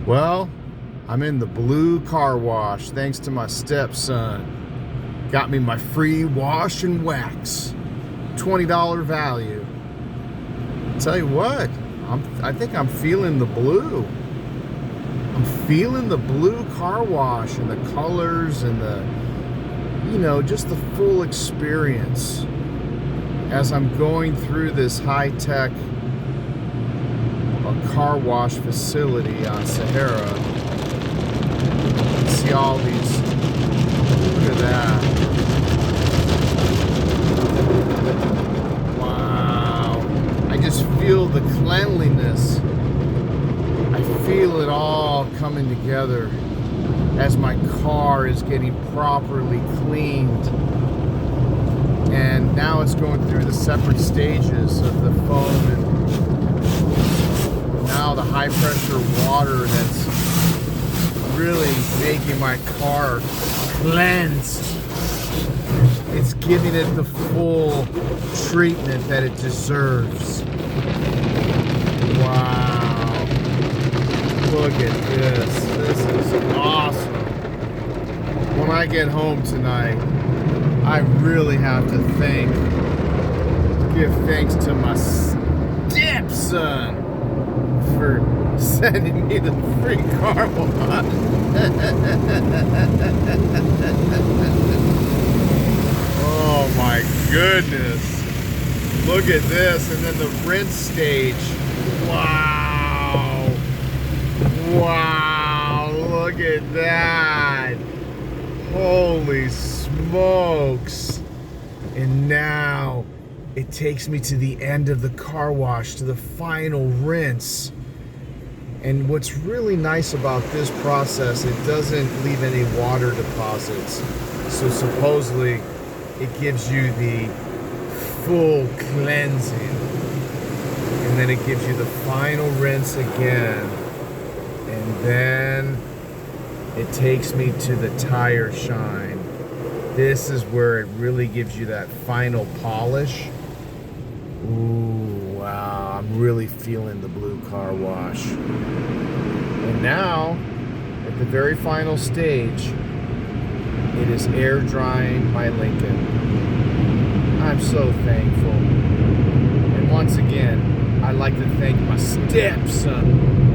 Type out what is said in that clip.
Well, I'm in the blue car wash thanks to my stepson. Got me my free wash and wax. $20 value. Tell you what, I think I'm feeling the blue. I'm feeling the blue car wash and the colors and just the full experience as I'm going through this high-tech car wash facility on Sahara. See all these, look at that. Wow. I just feel the cleanliness. I feel it all coming together as my car is getting properly cleaned. And now it's going through the separate stages of the foam and now the high pressure water that's really making my car cleansed. It's giving it the full treatment that it deserves. Wow. Look at this. This is awesome. When I get home tonight, I really have to give thanks to my stepson for sending me the free car wash. Oh my goodness. Look at this. And then the rinse stage. Wow. Wow. Look at that. Holy smokes. And now it takes me to the end of the car wash, to the final rinse. And what's really nice about this process, it doesn't leave any water deposits. So supposedly it gives you the full cleansing. And then it gives you the final rinse again. And then it takes me to the tire shine. This is where it really gives you that final polish. Ooh, wow, I'm really feeling the blue car wash. And now, at the very final stage, it is air drying my Lincoln. I'm so thankful. And once again, I'd like to thank my stepson